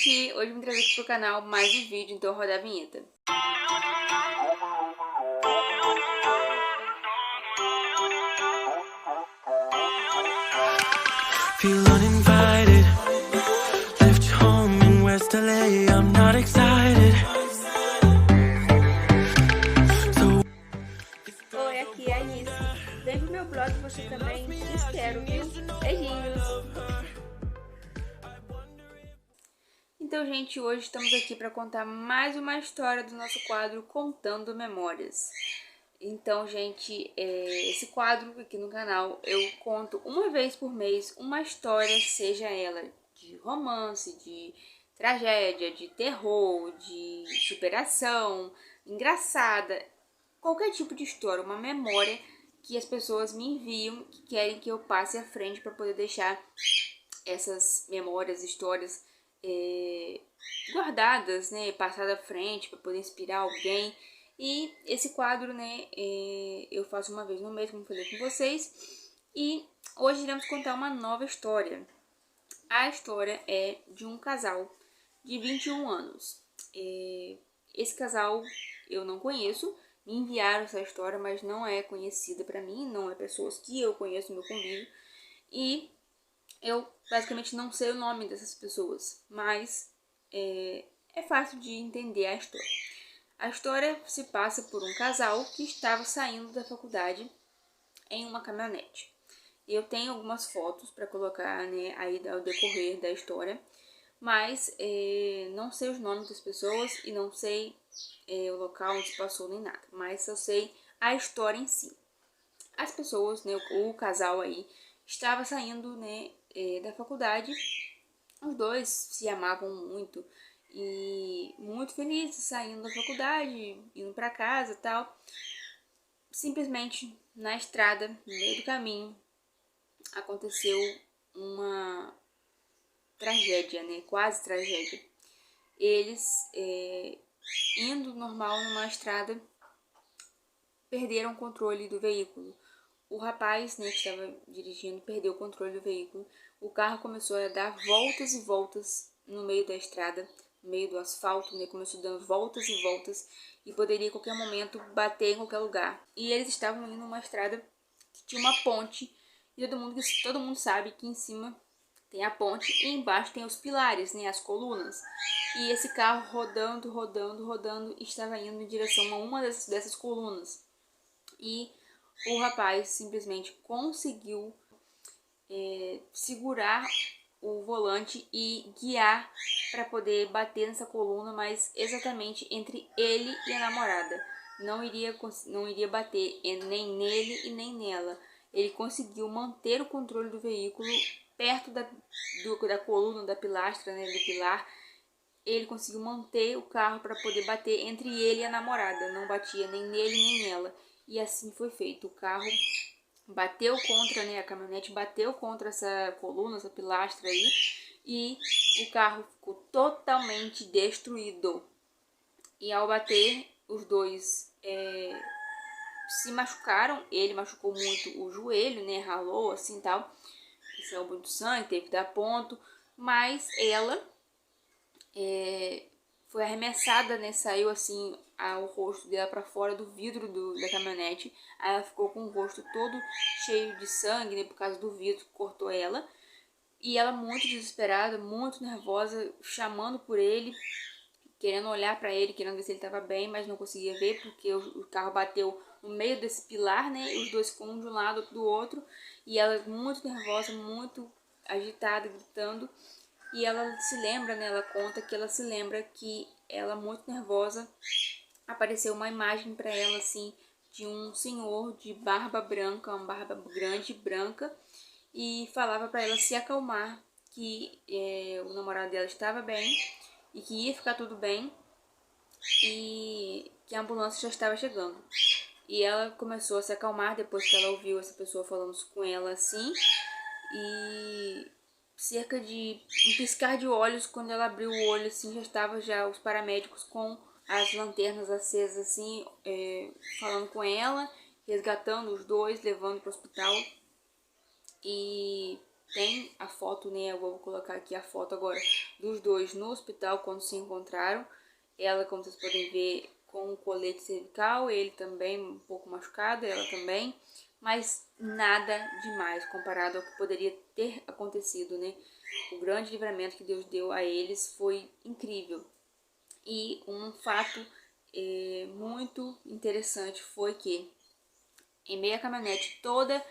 gente! Hoje eu vim trazer aqui pro canal mais um vídeo, então roda a vinheta. Feel uninvited. Left home in West LA. I'm not excited. Oi, aqui é a Anice. Vem pro meu blog você também. Te espero, viu? Beijinhos! Então, gente, hoje estamos aqui para contar mais uma história do nosso quadro Contando Memórias. Então, gente, esse quadro aqui no canal eu conto uma vez por mês uma história, seja ela de romance, de tragédia, de terror, de superação, engraçada, qualquer tipo de história, uma memória que as pessoas me enviam, que querem que eu passe à frente para poder deixar essas memórias, histórias guardadas, né, passada à frente para poder inspirar alguém. E esse quadro, né, eu faço uma vez no mês, como falei com vocês. E hoje iremos contar uma nova história. A história é de um casal de 21 anos. Esse casal eu não conheço, me enviaram essa história, mas não é conhecida para mim, não é pessoas que eu conheço no meu convívio. E eu basicamente não sei o nome dessas pessoas, mas é fácil de entender a história. A história se passa por um casal que estava saindo da faculdade em uma caminhonete. Eu tenho algumas fotos para colocar, né, aí ao decorrer da história, mas não sei os nomes das pessoas e não sei o local onde se passou nem nada, mas eu sei a história em si. As pessoas, né, o casal aí, estava saindo, né, da faculdade. Os dois se amavam muito e muito felizes saindo da faculdade, indo para casa e tal. Simplesmente na estrada, no meio do caminho, aconteceu uma tragédia, né, quase tragédia. Eles indo normal numa estrada, perderam o controle do veículo. O rapaz, né, que estava dirigindo, perdeu o controle do veículo. O carro começou a dar voltas e voltas no meio da estrada, no meio do asfalto, né, começou dando voltas e voltas e poderia a qualquer momento bater em qualquer lugar. E eles estavam indo numa estrada que tinha uma ponte e todo mundo sabe que em cima tem a ponte e embaixo tem os pilares, né, as colunas. E esse carro rodando, estava indo em direção a uma dessas colunas. E o rapaz simplesmente conseguiu segurar o volante e guiar para poder bater nessa coluna, mas exatamente entre ele e a namorada. Não iria bater nem nele e nem nela. Ele conseguiu manter o controle do veículo perto da coluna, da pilastra, né, do pilar. Ele conseguiu manter o carro para poder bater entre ele e a namorada. Não batia nem nele nem nela. E assim foi feito. O carro bateu contra, né, a caminhonete bateu contra essa coluna, essa pilastra aí. E o carro ficou totalmente destruído. E ao bater, os dois se machucaram. Ele machucou muito o joelho, né, ralou assim e tal. Saiu muito sangue, teve que dar ponto. Mas ela foi arremessada, né, saiu assim o rosto dela para fora do vidro da caminhonete. Aí ela ficou com o rosto todo cheio de sangue, né, por causa do vidro que cortou ela. E ela muito desesperada, muito nervosa, chamando por ele, querendo olhar para ele, querendo ver se ele estava bem, mas não conseguia ver porque o carro bateu no meio desse pilar, né, e os dois ficam um de um lado, outro do outro. E ela muito nervosa, muito agitada, gritando. E ela se lembra, né, ela conta que ela se lembra que ela, muito nervosa, apareceu uma imagem para ela, assim, de um senhor de barba branca, uma barba grande, branca, e falava para ela se acalmar, que o namorado dela estava bem e que ia ficar tudo bem e que a ambulância já estava chegando. E ela começou a se acalmar depois que ela ouviu essa pessoa falando com ela assim, e cerca de um piscar de olhos, quando ela abriu o olho, assim, já estava os paramédicos com as lanternas acesas, assim, falando com ela, resgatando os dois, levando para o hospital. E tem a foto, né, eu vou colocar aqui a foto agora dos dois no hospital quando se encontraram. Ela, como vocês podem ver, com um colete cervical, ele também um pouco machucado, ela também, mas nada demais comparado ao que poderia ter acontecido, né? O grande livramento que Deus deu a eles foi incrível. E um fato muito interessante foi que, em meio à caminhonete toda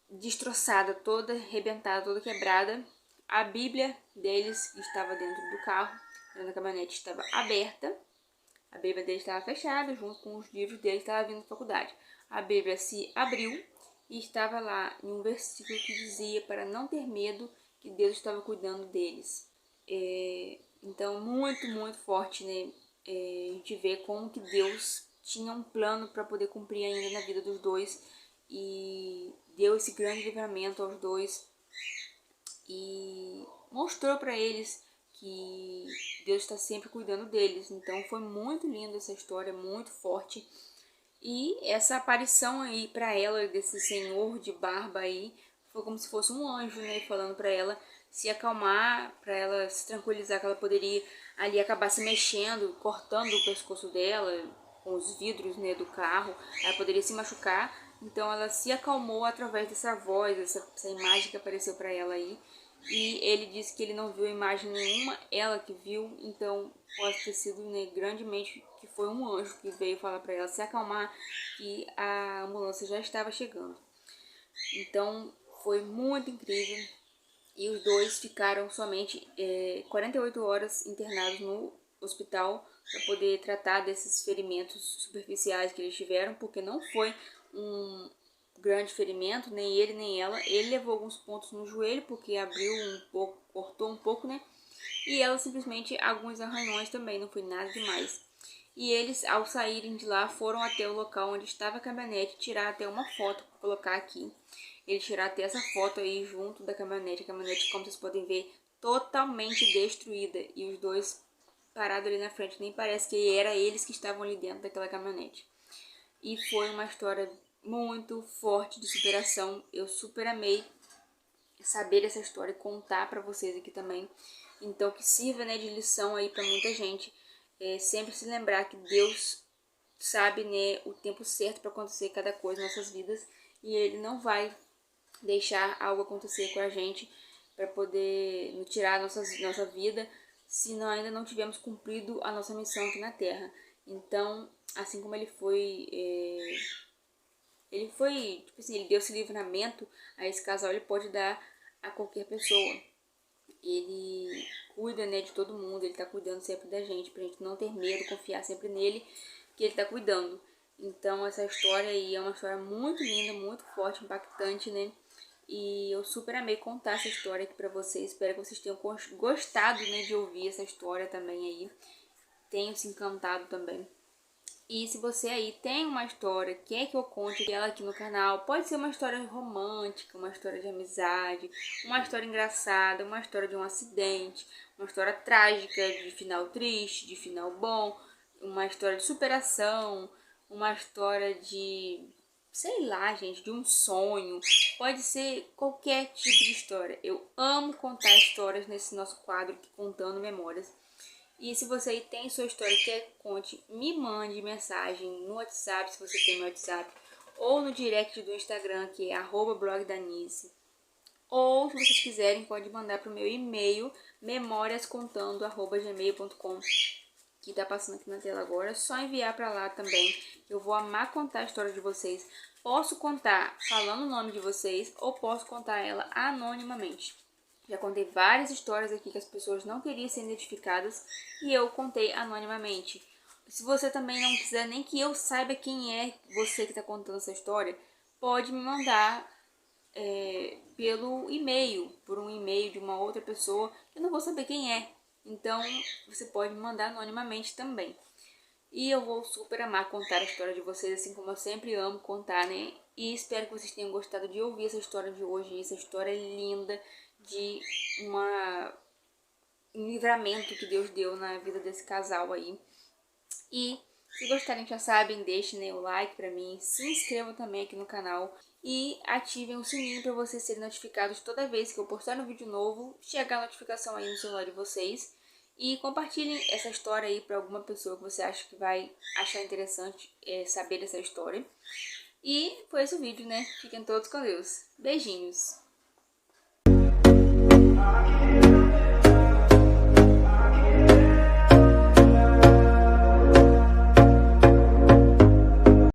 destroçada, toda arrebentada, toda quebrada, a Bíblia deles estava dentro do carro, a caminhonete estava aberta, a Bíblia deles estava fechada, junto com os livros deles, estava vindo da faculdade. A Bíblia se abriu e estava lá em um versículo que dizia para não ter medo, que Deus estava cuidando deles. Então, muito forte, né? A gente vê como que Deus tinha um plano para poder cumprir ainda na vida dos dois e deu esse grande livramento aos dois e mostrou para eles que Deus está sempre cuidando deles. Então foi muito linda essa história, muito forte. E essa aparição aí para ela desse senhor de barba aí foi como se fosse um anjo, né, falando para ela se acalmar, para ela se tranquilizar, que ela poderia ali acabar se mexendo, cortando o pescoço dela com os vidros, né, do carro. Ela poderia se machucar. Então ela se acalmou através dessa voz, essa imagem que apareceu para ela aí. E ele disse que ele não viu imagem nenhuma, ela que viu, então pode ter sido, né, grandemente que foi um anjo que veio falar para ela se acalmar, que a ambulância já estava chegando. Então foi muito incrível e os dois ficaram somente 48 horas internados no hospital para poder tratar desses ferimentos superficiais que eles tiveram, porque não foi um grande ferimento, nem ele nem ela. Ele levou alguns pontos no joelho porque abriu um pouco, cortou um pouco, né? E ela simplesmente alguns arranhões também, não foi nada demais. E eles, ao saírem de lá, foram até o local onde estava a caminhonete, tirar até uma foto para colocar aqui. Eles tiraram até essa foto aí junto da caminhonete. A caminhonete, como vocês podem ver, totalmente destruída. E os dois parados ali na frente, nem parece que era eles que estavam ali dentro daquela caminhonete. E foi uma história muito forte de superação. Eu super amei saber essa história e contar para vocês aqui também. Então que sirva, né, de lição aí para muita gente. Sempre se lembrar que Deus sabe, né, o tempo certo para acontecer cada coisa nas nossas vidas e Ele não vai deixar algo acontecer com a gente para poder nos tirar nossa vida se nós ainda não tivermos cumprido a nossa missão aqui na Terra. Então, assim como ele foi, tipo assim, ele deu esse livramento a esse casal, ele pode dar a qualquer pessoa. Ele cuida, né, de todo mundo, ele tá cuidando sempre da gente, pra gente não ter medo, confiar sempre nele, que ele tá cuidando. Então essa história aí é uma história muito linda, muito forte, impactante, né? E eu super amei contar essa história aqui pra vocês. Espero que vocês tenham gostado, né, de ouvir essa história também aí. Tenham se encantado também. E se você aí tem uma história, quer que eu conte ela aqui no canal, pode ser uma história romântica, uma história de amizade, uma história engraçada, uma história de um acidente, uma história trágica, de final triste, de final bom, uma história de superação, uma história de, sei lá, gente, de um sonho. Pode ser qualquer tipo de história. Eu amo contar histórias nesse nosso quadro aqui, Contando Memórias. E se você aí tem sua história e quer que conte, me mande mensagem no WhatsApp, se você tem meu WhatsApp, ou no direct do Instagram, que é @blogdanice. Ou, se vocês quiserem, pode mandar para o meu e-mail, memoriascontando@gmail.com, que tá passando aqui na tela agora. É só enviar para lá também. Eu vou amar contar a história de vocês. Posso contar falando o nome de vocês, ou posso contar ela anonimamente. Já contei várias histórias aqui que as pessoas não queriam ser identificadas e eu contei anonimamente. Se você também não quiser nem que eu saiba quem é você que está contando essa história, pode me mandar pelo e-mail, por um e-mail de uma outra pessoa. Eu não vou saber quem é. Então você pode me mandar anonimamente também. E eu vou super amar contar a história de vocês, assim como eu sempre amo contar, né? E espero que vocês tenham gostado de ouvir essa história de hoje, essa história linda de um livramento que Deus deu na vida desse casal aí. E se gostarem, já sabem, deixem, né, o like pra mim, se inscrevam também aqui no canal e ativem o sininho para vocês serem notificados toda vez que eu postar um vídeo novo, chegar a notificação aí no celular de vocês. E compartilhem essa história aí para alguma pessoa que você acha que vai achar interessante saber dessa história. E foi esse o vídeo, né? Fiquem todos com Deus. Beijinhos!